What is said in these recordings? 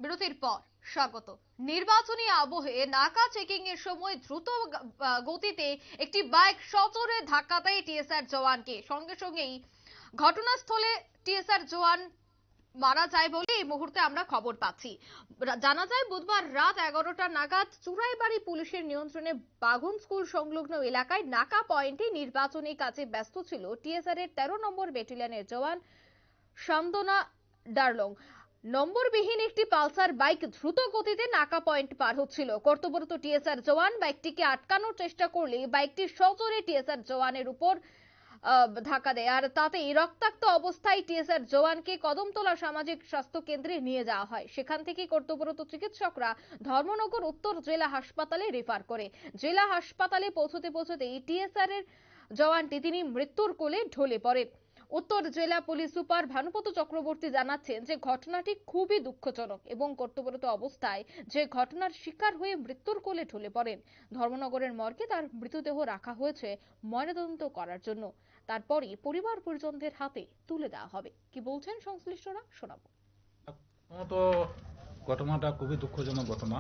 বিরতির পর স্বাগত। নির্বাচনী আবহে নাকা চেকিং এর সময় দ্রুত গতিতে একটি বাইক সজোরে ধাক্কা দেয় টিএসআর জওয়ানকে। সঙ্গে সঙ্গেই ঘটনাস্থলে টিএসআর জওয়ান মারা যায় বলে এই মুহূর্তে আমরা খবর পাচ্ছি। জানা যায় বুধবার রাত 11টা নাগাদ চুরাইবাড়ি পুলিশের নিয়ন্ত্রণে বাগুন স্কুল সংলগ্ন এলাকায় নাকা পয়েন্টে নির্বাচনী কাজে ব্যস্ত ছিল টিএসআর এর 13 নম্বর ব্যাটালিয়নের জওয়ান শান্তনা ডার্লং। নম্বরবিহীন একটি পালসার বাইক দ্রুত গতিতে নাকা পয়েন্ট পার হচ্ছিল। কর্তব্যরত টিএসআর জওয়ান বাইকটিকে আটকানোর চেষ্টা করলে বাইকটি সজোরে টিএসআর জওয়ানের উপর ধাক্কা দেয়, আর তাতেই রক্তাক্ত অবস্থায় টিএসআর জওয়ানকে কদমতলা সামাজিক স্বাস্থ্য কেন্দ্রে নিয়ে যাওয়া হয়। সেখান থেকে কর্তব্যরত চিকিৎসকরা ধর্মনগর উত্তর জেলা হাসপাতালে রেফার করে। জেলা হাসপাতালে পৌঁছতেই টিএসআর এর জওয়ানটি তিনি মৃত্যুর কোলে ঢলে পড়েন। উত্তর জেলা পুলিশ সুপার ভানুপত চক্রবর্তী জানাচ্ছেন যে ঘটনাটি খুবই দুঃখজনক এবং কর্তব্যরত অবস্থায় যে ঘটনার শিকার হয়ে মৃত্যুর কোলে ঢলে পড়েন। ধর্মনগরের মর্গে তার মৃতদেহ রাখা হয়েছে ময়নাতদন্ত করার জন্য। তারপরই পরিবার পরিজনদের হাতে তুলে দেওয়া হবে। কি বলছেন সংশ্লিষ্টরা শোনাবো। তো ঘটনাটা খুবই দুঃখজনক ঘটনা।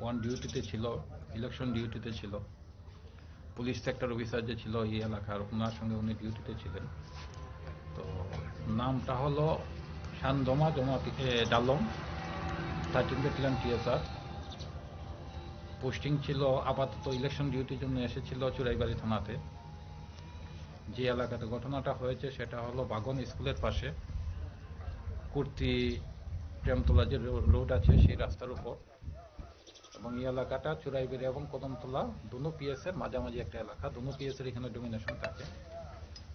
ওয়ান ডিউটিতে ছিল, ইলেকশন ডিউটিতে ছিল, পুলিশ সেক্টর অফিসার যে ছিল এই এলাকার, ওনার সঙ্গে উনি ডিউটিতে ছিলেন। তো নামটা হলো শান্তনা ডালং, 13 ব্যাটালিয়ন টিএসআর। পোস্টিং ছিল আপাতত ইলেকশন ডিউটির জন্য এসেছিল চুরাইবাড়ি থানাতে। যে এলাকাতে ঘটনাটা হয়েছে সেটা হলো বাগন স্কুলের পাশে কুর্তি প্রেমতলা যে রোড আছে সেই রাস্তার উপর, এবং এই এলাকাটা চুরাইবাড়ি এবং কদমতলা দুনো পিএস এর মাঝামাঝি একটা এলাকা। দুনো পিএস এর এখানে ডমিনেশন থাকে।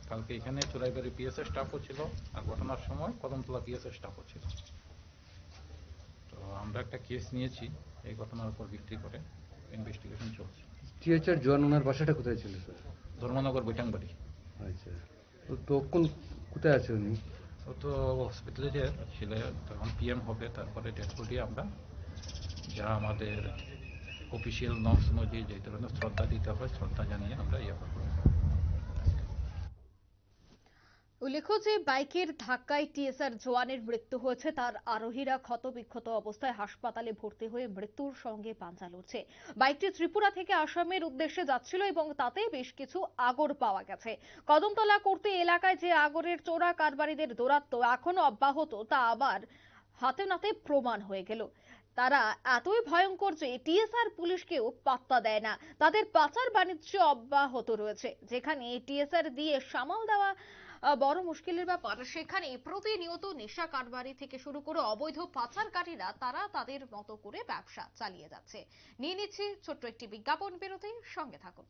কালকে এখানে চুরাইবাড়ি পিএস এর স্টাফও ছিল, আর ঘটনার সময় কদমতলা পিএস এর স্টাফও ছিল। তো আমরা একটা কেস নিয়েছি এই ঘটনার উপর ভিত্তি করে, ইনভেস্টিগেশন চলছে। টিএচআর জওয়ান ওনার বাসাটা কোথায় ছিল স্যার? ধর্মনগর বৈঠাংবাড়ি। আচ্ছা, তো কোথায় আছে উনি? ও তো হসপিটালে যে ছিল, তখন পিএম হবে, তারপরে ডেড বডি আমরা যা আমাদের অফিসিয়াল নর্মস অনুযায়ী যে ধরনের শ্রদ্ধা দিতে হয় শ্রদ্ধা জানিয়ে আমরা ইয়ে করব। উল্লেখ্য যে বাইকের ধাক্কায় টিএসআর জওয়ানের মৃত্যু হয়েছে, তার আরোহীরা ক্ষতবিক্ষত অবস্থায় হাসপাতালে ভর্তি হয়ে মৃত্যুর সঙ্গে পাঞ্জা লড়ছে। বাইকটি ত্রিপুরা থেকে আসামের উদ্দেশ্যে যাচ্ছিল এবং তাতে বেশ কিছু আগর পাওয়া গেছে। কদমতলা করতে এলাকায় যে আগরের চোরা কারবারিদের দৌরাত্ম্য এখনো অব্যাহত, তা আবার হাতে নাতে প্রমাণ হয়ে গেল। তারা এতই ভয়ঙ্কর যে টিএসআর পুলিশকেও পাত্তা দেয় না। তাদের পাচার বাণিজ্য অব্যাহত রয়েছে। যেখানে টিএসআর দিয়ে সামাল দেওয়া বড় মুশকিলের ব্যাপার, সেখানে প্রতিনিয়ত নেশা কারবারি থেকে শুরু করে অবৈধ পাচারকারীরা তারা তাদের মতো করে ব্যবসা চালিয়ে যাচ্ছে। নিয়ে নিচ্ছে ছোট্ট একটি বিজ্ঞাপন বিরতি, সঙ্গে থাকুন।